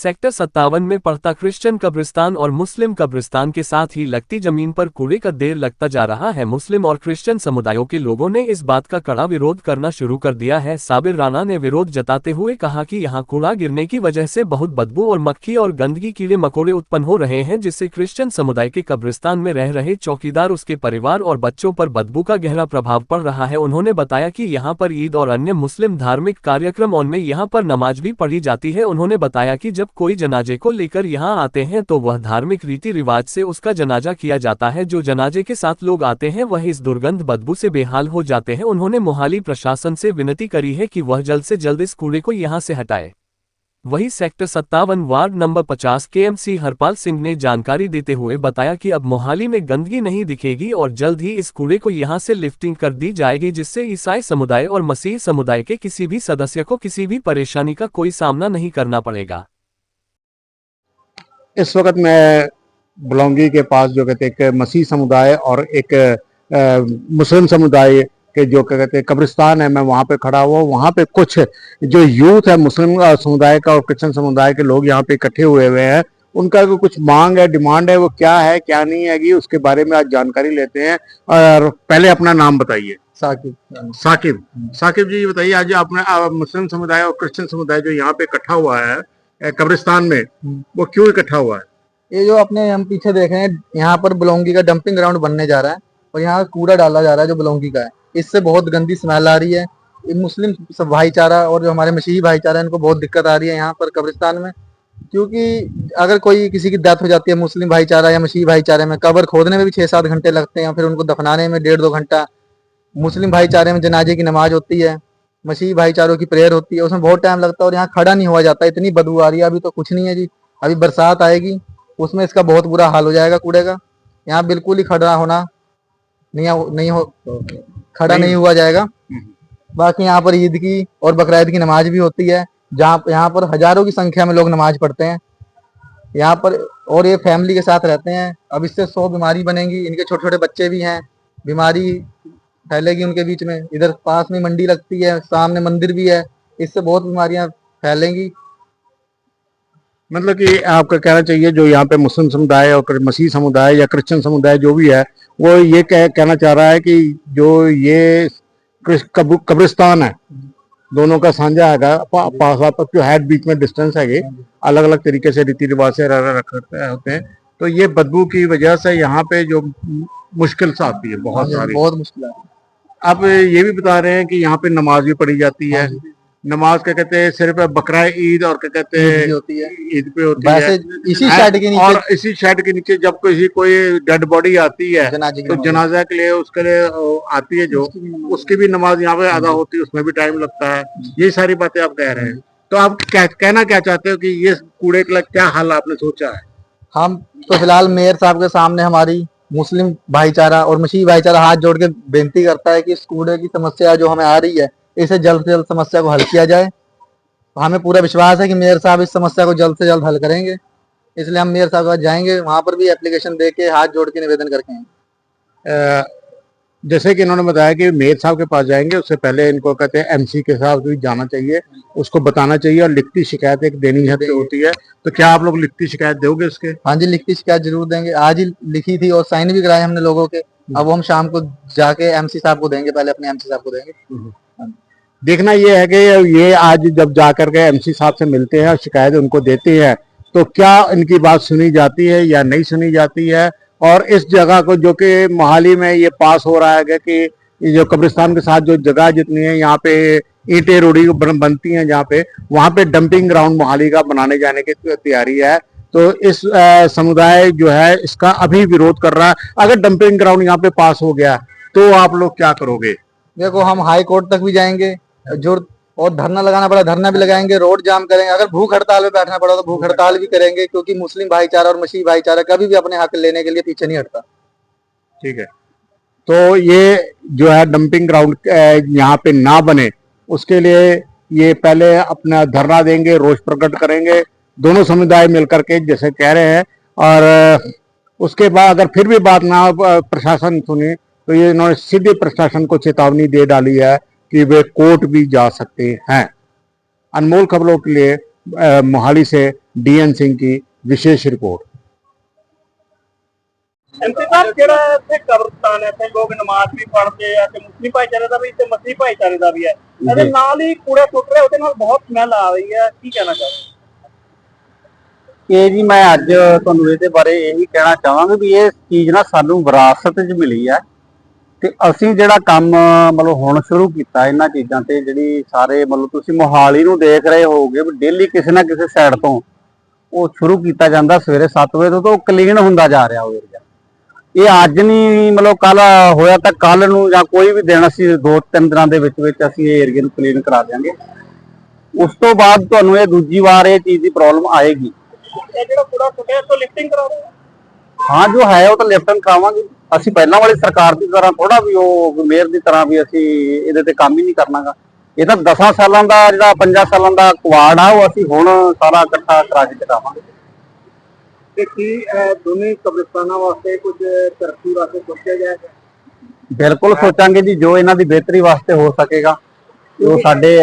Sector 57 में पड़ता Christian कब्रिस्तान और मुस्लिम कब्रिस्तान के साथ ही लगती जमीन पर कूड़े का ढेर लगता जा रहा है। मुस्लिम और क्रिश्चियन समुदायों के लोगों ने इस बात का कड़ा विरोध करना शुरू कर दिया है। साबिर राणा ने विरोध जताते हुए कहा कि यहां कूड़ा गिरने की वजह से बहुत बदबू और मक्खी और गंदगी कीड़े मकोड़े उत्पन्न हो रहे हैं, जिससे क्रिश्चियन समुदाय के कब्रिस्तान में रह रहे चौकीदार, उसके परिवार और बच्चों पर बदबू का गहरा प्रभाव पड़ रहा है। उन्होंने बताया कि यहाँ पर ईद और अन्य मुस्लिम धार्मिक कार्यक्रमों में यहाँ पर नमाज भी पढ़ी जाती है। उन्होंने बताया कि जब कोई जनाजे को लेकर यहाँ आते हैं तो वह धार्मिक रीति रिवाज से उसका जनाजा किया जाता है। जो जनाजे के साथ लोग आते हैं वह इस दुर्गंध बदबू से बेहाल हो जाते हैं। उन्होंने मोहाली प्रशासन से विनती करी है कि वह जल्द से जल्द इस कूड़े को यहाँ से हटाए। वही सेक्टर 57 वार्ड नंबर 50 के एमसी हरपाल सिंह ने जानकारी देते हुए बताया कि अब मोहाली में गंदगी नहीं दिखेगी और जल्द ही इस कूड़े को यहां से लिफ्टिंग कर दी जाएगी, जिससे ईसाई समुदाय और मसीह समुदाय के किसी भी सदस्य को किसी भी परेशानी का कोई सामना नहीं करना पड़ेगा। इस वक्त मैं बुलौंगी के पास जो कहते हैं एक मसीह समुदाय और एक मुस्लिम समुदाय के जो कहते हैं कब्रिस्तान है, मैं वहाँ पे खड़ा हुआ। वहाँ पे कुछ जो यूथ है मुस्लिम समुदाय का और क्रिश्चियन समुदाय के लोग यहाँ पे इकट्ठे हुए हैं। उनका जो कुछ मांग है, डिमांड है, वो क्या है क्या नहीं है, उसके बारे में आज जानकारी लेते हैं। और पहले अपना नाम बताइए। साकिब साकिब जी बताइए, आज आपने मुस्लिम समुदाय और क्रिश्चियन समुदाय जो यहाँ पे इकट्ठा हुआ है कब्रिस्तान में, वो क्यों इकट्ठा हुआ है? ये जो अपने हम पीछे देख रहे हैं, यहाँ पर बुलौंगी का डंपिंग ग्राउंड बनने जा रहा है और यहाँ कूड़ा डाला जा रहा है जो बुलौंगी का है। इससे बहुत गंदी स्मेल आ रही है। मुस्लिम भाईचारा और जो हमारे मसीही भाईचारा है, इनको बहुत दिक्कत आ रही है यहाँ पर कब्रिस्तान में, क्योंकि अगर कोई किसी की डेथ हो जाती है मुस्लिम भाईचारा या मसीही भाईचारे में, कब्र खोदने में भी 6-7 घंटे लगते हैं, फिर उनको दफनाने में 1.5-2 घंटा। मुस्लिम भाईचारे में जनाजे की नमाज होती है, मसीही भाईचारों की प्रेयर होती है, उसमें बहुत टाइम लगता है और यहाँ खड़ा नहीं हुआ जाता। इतनी बदबू आ रही है। अभी तो कुछ नहीं है जी, अभी बरसात आएगी उसमें इसका बहुत बुरा हाल हो जाएगा कूड़े का। यहाँ बिल्कुल ही खड़ा होना खड़ा नहीं हुआ जाएगा। बाकी यहाँ पर ईद की और बकरा ईद की नमाज भी होती है, जहाँ यहाँ पर हजारों की संख्या में लोग नमाज पढ़ते हैं यहाँ पर, और ये फैमिली के साथ रहते हैं। अब इससे 100 बीमारी बनेंगी। इनके छोटे छोटे बच्चे भी हैं, बीमारी फैलेगी उनके बीच में। इधर पास में मंडी लगती है, सामने मंदिर भी है, इससे बहुत बीमारियां फैलेंगी। मतलब कि आपका कहना चाहिए जो यहाँ पे मुस्लिम समुदाय और मसीह समुदाय या क्रिश्चियन समुदाय जो भी है, वो ये कहना चाह रहा है कि जो ये कब्रिस्तान है दोनों का साझा है, पास जो है बीच में डिस्टेंस है, अलग अलग तरीके से रीति रिवाज से रखते होते हैं, तो ये बदबू की वजह से यहाँ पे जो मुश्किल आती है बहुत सारी, बहुत मुश्किल है। आप ये भी बता रहे हैं कि यहाँ पे नमाज भी पढ़ी जाती है। नमाज क्या कहते हैं सिर्फ बकरा ईद और क्या कहते हैं होती है, ईद पे होती है। इसी शेड के नीचे, और इसी शेड के नीचे जब कोई डेड बॉडी आती है तो जनाजा के लिए उसके लिए आती है, जो उसकी भी नमाज यहाँ पे अदा होती है, उसमें भी टाइम लगता है। ये सारी बातें आप कह रहे हैं, तो आप कहना क्या चाहते हो कि ये कूड़े का क्या हल आपने सोचा है? हम तो फिलहाल मेयर साहब के सामने हमारी मुस्लिम भाईचारा और मसीही भाईचारा हाथ जोड़ के बेनती करता है कि इस कूड़े की समस्या जो हमें आ रही है, इसे जल्द से जल्द समस्या को हल किया जाए। हमें पूरा विश्वास है कि मेयर साहब इस समस्या को जल्द से जल्द हल करेंगे, इसलिए हम मेयर साहब के पास जाएंगे, वहां पर भी एप्लीकेशन दे के हाथ जोड़ के निवेदन करके आएंगे। जैसे कि इन्होंने बताया कि मेयर साहब के पास जाएंगे, उससे पहले इनको कहते हैं एमसी के साथ भी जाना चाहिए, उसको बताना चाहिए और लिखती शिकायत एक देनी होती है। तो क्या आप लोग लिखती शिकायत दोगे उसके? हाँ जी, लिखती शिकायत जरूर देंगे। आज ही लिखी थी और साइन भी कराए हमने लोगों के। अब हम शाम को जाके एमसी साहब को देंगे, पहले अपने एमसी साहब को देंगे। देखना ये है कि ये आज जब जाकर के एमसी साहब से मिलते हैं और शिकायत उनको देते हैं, तो क्या इनकी बात सुनी जाती है या नहीं सुनी जाती है। और इस जगह को जो कि मोहाली में ये पास हो रहा है कि जो कब्रिस्तान के साथ जो जगह जितनी है यहाँ पे ईंटें रोड़ी बनती हैं, जहाँ पे वहाँ पे डंपिंग ग्राउंड मोहाली का बनाने जाने की तैयारी है। तो इस समुदाय जो है इसका अभी विरोध कर रहा है। अगर डंपिंग ग्राउंड यहाँ पे पास हो गया तो आप लोग क्या करोगे? देखो, हम हाई कोर्ट तक भी जाएंगे, जो और धरना लगाना पड़ा धरना भी लगाएंगे, रोड जाम करेंगे। अगर भूख हड़ताल में बैठना पड़ा तो भूख हड़ताल भी करेंगे, क्योंकि मुस्लिम भाईचारा और मसीही भाईचारा कभी भी अपने हक लेने के लिए पीछे नहीं हटता। ठीक है, तो ये जो है डंपिंग ग्राउंड यहाँ पे ना बने, उसके लिए ये पहले अपना धरना देंगे, रोष प्रकट करेंगे, दोनों समुदाय मिलकर के जैसे कह रहे हैं। और उसके बाद अगर फिर भी बात ना प्रशासन सुने तो ये इन्होंने सीधे प्रशासन को चेतावनी दे डाली है कि वे कोर्ट भी जा सकते हैं। अनमोल खबरों के लिए मोहाली से DN सिंह की विशेष रिपोर्ट। ਐਮਪੀ ਸਾਹਿਬ ਜਿਹੜਾ ਇੱਥੇ ਕਬਰਸਤਾਨ ਹੈ ਇੱਥੇ ਲੋਕ ਨਮਾਜ਼ ਵੀ ਪੜ੍ਹਦੇ ਆ ਤੇ ਮੁਸਲਿਮ ਭਾਈਚਾਰੇ ਦਾ ਵੀ ਤੇ ਮਸੀਹ ਭਾਈਚਾਰੇ ਦਾ ਵੀ ਹੈ ਇਹਦੇ ਨਾਲ ਹੀ ਕੂੜਾ ਸੁੱਟ ਰਿਹਾ ਉਹਦੇ ਨਾਲ ਬਹੁਤ ਸਮੈਲ ਆ ਰਹੀ ਹੈ ਕੀ ਕਹਿਣਾ ਚਾਹੁੰਦੇ ਇਹ ਜੀ ਮੈਂ ਅੱਜ ਤੁਹਾਨੂੰ ਇਹਦੇ ਬਾਰੇ ਇਹੀ ਕਹਿਣਾ ਚਾਹਾਂਗਾ ਵੀ ਇਹ ਚੀਜ਼ ਨਾ ਸਾਨੂੰ ਵਿਰਾਸਤ 'ਚ ਮਿਲੀ ਹੈ ਤੇ ਅਸੀਂ ਜਿਹੜਾ ਕੰਮ ਮਤਲਬ ਹੁਣ ਸ਼ੁਰੂ ਕੀਤਾ ਇਹਨਾਂ ਚੀਜ਼ਾਂ ਤੇ ਜਿਹੜੀ ਸਾਰੇ ਮਤਲਬ ਤੁਸੀਂ ਮੋਹਾਲੀ ਨੂੰ ਦੇਖ ਰਹੇ ਹੋਵੋਗੇ ਵੀ ਡੇਲੀ ਕਿਸੇ ਨਾ ਕਿਸੇ ਸਾਈਡ ਤੋਂ ਉਹ ਸ਼ੁਰੂ ਕੀਤਾ ਜਾਂਦਾ ਸਵੇਰੇ 7 ਵਜੇ ਤੋਂ ਕਲੀਨ ਹੁੰਦਾ ਜਾ ਰਿਹਾ ਉਹ ਏਰੀਆ। ਇਹ ਅੱਜ ਨਹੀਂ ਮਤਲਬ ਕੱਲ ਹੋਇਆ ਤਾਂ ਕੱਲ ਨੂੰ ਜਾਂ ਕੋਈ ਵੀ ਦਿਨ ਅਸੀਂ 2-3 ਦਿਨਾਂ ਦੇ ਵਿੱਚ ਅਸੀਂ ਇਹ ਏਰੀਆ ਨੂੰ ਕਲੀਨ ਕਰਾ ਦਿਆਂਗੇ। ਉਸ ਤੋਂ ਬਾਅਦ ਤੁਹਾਨੂੰ ਇਹ ਦੂਜੀ ਵਾਰ ਇਹ ਚੀਜ਼ ਦੀ ਪ੍ਰੋਬਲਮ ਆਏਗੀ। ਇਹ ਜਿਹੜਾ ਕੂੜਾ ਸੁੱਟਿਆ ਤੋਂ ਲਿਫਟਿੰਗ ਕਰਾ ਰਹੇ ਹਾਂ ਜੋ ਹੈ ਉਹ ਤਾਂ ਲਿਫਟਿੰਗ ਕਰਾਵਾਂਗੇ ਅਸੀਂ। ਪਹਿਲਾਂ ਵਾਲੀ ਸਰਕਾਰ ਦੀ ਤਰ੍ਹਾਂ ਥੋੜਾ ਵੀ ਉਹ ਮੇਅਰ ਦੀ ਤਰ੍ਹਾਂ ਵੀ ਅਸੀਂ ਇਹਦੇ ਤੇ ਕੰਮ ਹੀ ਨਹੀਂ ਕਰਨਾਗਾ। ਇਹ ਤਾਂ 10 ਸਾਲਾਂ ਦਾ ਜਿਹੜਾ 5 ਸਾਲਾਂ ਦਾ ਕੁਆੜ ਆ ਉਹ ਅਸੀਂ ਹੁਣ ਸਾਰਾ ਇਕੱਠਾ ਕਰਾ ਕੇ ਚੁਕਾਵਾਂਗੇ। ਤੇ ਕੀ ਦੋਨੇ ਕਬਰਸਤਾਨਾਂ ਵਾਸਤੇ ਕੁਝ ਤਰੱਕੀ ਵਾਸਤੇ ਸੋਚਿਆ ਜਾਏਗਾ? ਬਿਲਕੁਲ ਸੋਚਾਂਗੇ ਜੀ, ਜੋ ਇਹਨਾਂ ਦੀ ਬਿਹਤਰੀ ਵਾਸਤੇ ਹੋ ਸਕੇਗਾ ਉਹ ਸਾਡੇ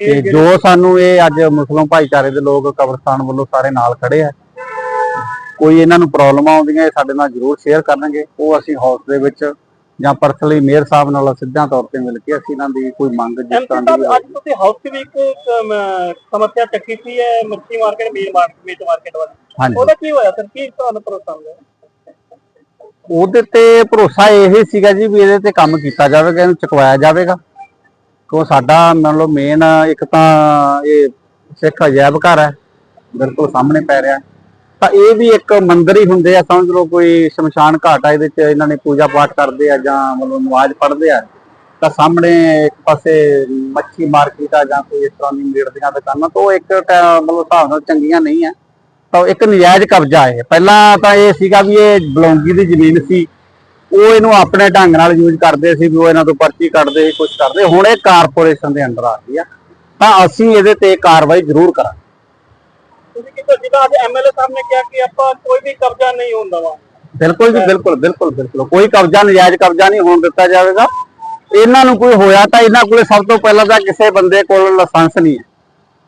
ਤੇ ਜੋ ਸਾਨੂੰ ਇਹ ਅੱਜ ਮੁਸਲਿਮ ਭਾਈਚਾਰੇ ਦੇ ਲੋਕ ਕਬਰਸਤਾਨ ਵੱਲੋਂ ਸਾਰੇ ਨਾਲ ਖੜੇ ਆ। ਕੋਈ ਇਹਨਾਂ ਨੂੰ ਪ੍ਰੋਬਲਮ ਆਉਂਦੀਆਂ ਇਹ ਸਾਡੇ ਨਾਲ ਜ਼ਰੂਰ ਸ਼ੇਅਰ ਕਰਨਗੇ। ਉਹ ਅਸੀਂ ਹਾਊਸ ਦੇ ਵਿੱਚ ਜਾਂ ਪਰਸਨਲੀ ਮੇਅਰ ਸਾਹਿਬ ਨਾਲ ਸਿੱਧਾ ਤੌਰ ਤੇ ਮਿਲ ਕੇ ਅਸੀਂ ਇਹਨਾਂ ਦੀ ਕੋਈ ਮੰਗ ਜਿਸ ਤਰ੍ਹਾਂ ਦੀ ਅੱਜ ਤੁਸੀਂ ਹਾਊਸ ਦੇ ਵੀ ਇੱਕ ਸਮੱਸਿਆ ਚੱਕੀ ਸੀ ਹੈ ਮੱਛੀ ਮਾਰਕੀਟ ਮੀਟ ਮਾਰਕੀਟ ਵਾਲੀ, ਉਹਦਾ ਕੀ ਹੋਇਆ ਸਰ? ਕੀ ਤੁਹਾਨੂੰ ਭਰੋਸਾ ਮਿਲਿਆ? ਉਹਦੇ ਤੇ ਭਰੋਸਾ ਇਹ ਸੀਗਾ ਜੀ ਵੀ ਇਹਦੇ ਤੇ ਕੰਮ ਕੀਤਾ ਜਾਵੇਗਾ, ਇਹਨੂੰ ਚੁਕਵਾਇਆ ਜਾਵੇਗਾ। ਕਿਉਂ ਸਾਡਾ ਮਤਲਬ ਮੇਨ ਇੱਕ ਤਾਂ ਇਹ ਸਿੱਖ ਅਜਾਇਬ ਘਰ ਹੈ ਬਿਲਕੁਲ ਸਾਹਮਣੇ ਪੈ ਰਿਹਾ, ਤਾਂ ਇਹ ਵੀ ਇੱਕ ਮੰਦਿਰ ਹੀ ਹੁੰਦੇ ਆ, ਸਮਝ ਲਓ ਕੋਈ ਸ਼ਮਸ਼ਾਨ ਘਾਟ ਆ। ਇਹਦੇ ਚ ਇਹਨਾਂ ਨੇ ਪੂਜਾ ਪਾਠ ਕਰਦੇ ਆ ਜਾਂ ਮਤਲਬ ਨਮਾਜ਼ ਪੜ੍ਹਦੇ ਆ। ਤਾਂ ਸਾਹਮਣੇ ਇੱਕ ਪਾਸੇ ਮੱਛੀ ਮਾਰਕੀਟ ਆ ਜਾਂ ਕੋਈ ਇਸ ਤਰ੍ਹਾਂ ਦੀ ਮੀਟ ਦੀਆਂ ਦੁਕਾਨਾਂ, ਤਾਂ ਉਹ ਇੱਕ ਮਤਲਬ ਹਿਸਾਬ ਨਾਲ ਚੰਗੀਆਂ ਨਹੀਂ ਆ। ਤਾਂ ਇੱਕ ਨਜਾਇਜ਼ ਕਬਜ਼ਾ ਹੈ। ਪਹਿਲਾਂ ਤਾਂ ਇਹ ਸੀਗਾ ਵੀ ਇਹ ਬਲੌਂਗੀ ਦੀ ਜ਼ਮੀਨ ਸੀ, ਉਹ ਇਹਨੂੰ ਆਪਣੇ ਢੰਗ ਨਾਲ ਯੂਜ਼ ਕਰਦੇ ਸੀ ਵੀ ਉਹ ਇਹਨਾਂ ਤੋਂ ਪਰਚੀ ਕੱਢਦੇ ਸੀ, ਕੁਝ ਕਰਦੇ। ਹੁਣ ਇਹ ਕਾਰਪੋਰੇਸ਼ਨ ਦੇ ਅੰਡਰ ਆ ਗਈ ਆ, ਤਾਂ ਅਸੀਂ ਇਹਦੇ ਤੇ ਕਾਰਵਾਈ ਜ਼ਰੂਰ ਕਰਾਂਗੇ। ਤੁਸੀਂ ਕਿਹਾ ਜਿੱਦਾਂ ਅੱਜ ਐਮਐਲਏ ਸਾਹਿਬ ਨੇ ਕਿਹਾ ਕਿ ਆਪਾਂ ਕੋਈ ਵੀ ਕਬਜ਼ਾ ਨਹੀਂ ਹੁੰਦਾ ਵਾ। ਬਿਲਕੁਲ ਜੀ, ਬਿਲਕੁਲ ਕੋਈ ਕਬਜ਼ਾ ਨਜਾਇਜ਼ ਕਬਜ਼ਾ ਨਹੀਂ ਹੋਣ ਦਿੱਤਾ ਜਾਵੇਗਾ। ਇਹਨਾਂ ਨੂੰ ਕੋਈ ਹੋਇਆ ਤਾਂ ਇਹਨਾਂ ਕੋਲੇ ਸਭ ਤੋਂ ਪਹਿਲਾਂ ਤਾਂ ਕਿਸੇ ਬੰਦੇ ਕੋਲ ਲਾਇਸੈਂਸ ਨਹੀਂ ਹੈ।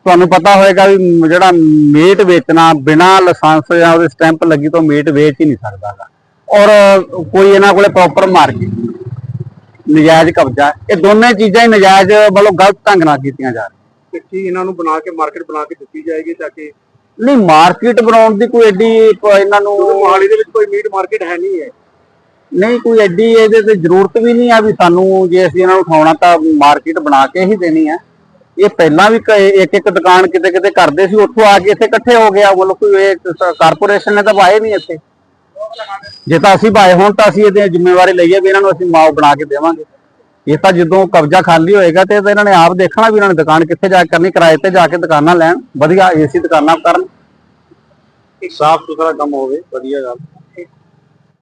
ਤੁਹਾਨੂੰ ਪਤਾ ਹੋਏਗਾ ਵੀ ਜਿਹੜਾ ਮੀਟ ਵੇਚਣਾ ਬਿਨਾਂ ਲਾਇਸੈਂਸ ਜਾਂ ਉਹਦੇ ਸਟੈਂਪ ਲੱਗੀ ਤੋਂ ਮੀਟ ਵੇਚ ਹੀ ਨਹੀਂ ਸਕਦਾਗਾ। ਔਰ ਕੋਈ ਇਹਨਾਂ ਕੋਲੇ ਪ੍ਰੋਪਰ ਮਾਰਕੀਟ, ਨਜਾਇਜ਼ ਕਬਜ਼ਾ, ਇਹ ਦੋਨੇ ਚੀਜ਼ਾਂ ਹੀ ਨਜਾਇਜ਼ ਮਤਲਬ ਗਲਤ ਢੰਗ ਨਾਲ ਕੀਤੀਆਂ ਜਾ ਰਹੀਆਂ। ਕੀ ਇਹਨਾਂ ਨੂੰ ਬਣਾ ਕੇ ਮਾਰਕੀਟ ਬਣਾ ਕੇ ਦਿੱਤੀ ਜਾਏਗੀ ਤਾਂ ਕਿ ਨਹੀਂ ਮਾਰਕੀਟ ਬਣਾਉਣ ਦੀ ਕੋਈ ਐਡੀ ਇਹਨਾਂ ਨੂੰ ਮੋਹਾਲੀ ਦੇ ਵਿੱਚ ਕੋਈ ਮੀਟ ਮਾਰਕੀਟ ਹੈ ਨਹੀਂ ਹੈ। ਨਹੀਂ ਕੋਈ ਐਡੀ ਇਹਦੇ ਤੇ ਜ਼ਰੂਰਤ ਵੀ ਨਹੀਂ ਆ ਵੀ ਸਾਨੂੰ ਜੇ ਅਸੀਂ ਇਹਨਾਂ ਨੂੰ ਉਠਾਉਣਾ ਤਾਂ ਮਾਰਕੀਟ ਬਣਾ ਕੇ ਹੀ ਦੇਣੀ ਹੈ। ਇਹ ਪਹਿਲਾਂ ਵੀ ਇੱਕ ਦੁਕਾਨ ਕਿਤੇ ਕਿਤੇ ਕਰਦੇ ਸੀ, ਉੱਥੋਂ ਆ ਕੇ ਇੱਥੇ ਇਕੱਠੇ ਹੋ ਗਿਆ। ਮਤਲਬ ਕੋਈ ਕਾਰਪੋਰੇਸ਼ਨ ਨੇ ਤਾਂ ਪਾਏ ਨਹੀਂ ਇੱਥੇ। ਜੇ ਤਾਂ ਅਸੀਂ ਪਾਏ ਹੋਣ ਤਾਂ ਅਸੀਂ ਇਹਦੀ ਜ਼ਿੰਮੇਵਾਰੀ ਲਈਏ ਵੀ ਇਹਨਾਂ ਨੂੰ ਅਸੀਂ ਮਾਓ ਬਣਾ ਕੇ ਦੇਵਾਂਗੇ। ਇਹ ਤਾਂ ਜਦੋਂ ਕਬਜ਼ਾ ਖਾਲੀ ਹੋਏਗਾ ਤੇ ਇਹਨਾਂ ਨੇ ਆਪ ਦੇਖਣਾ ਵੀ ਇਹਨਾਂ ਨੇ ਦੁਕਾਨ ਕਿੱਥੇ ਜਾ ਕੇ ਕਰਨੀ, ਕਿਰਾਏ ਤੇ ਜਾ ਕੇ ਦੁਕਾਨਾਂ ਲੈਣ, ਵਧੀਆ ਏਸੀ ਦੁਕਾਨਾਂ ਕਰਨ, ਸਾਫ਼ ਸੁਥਰਾ ਕੰਮ ਹੋਵੇ, ਵਧੀਆ ਗੱਲ।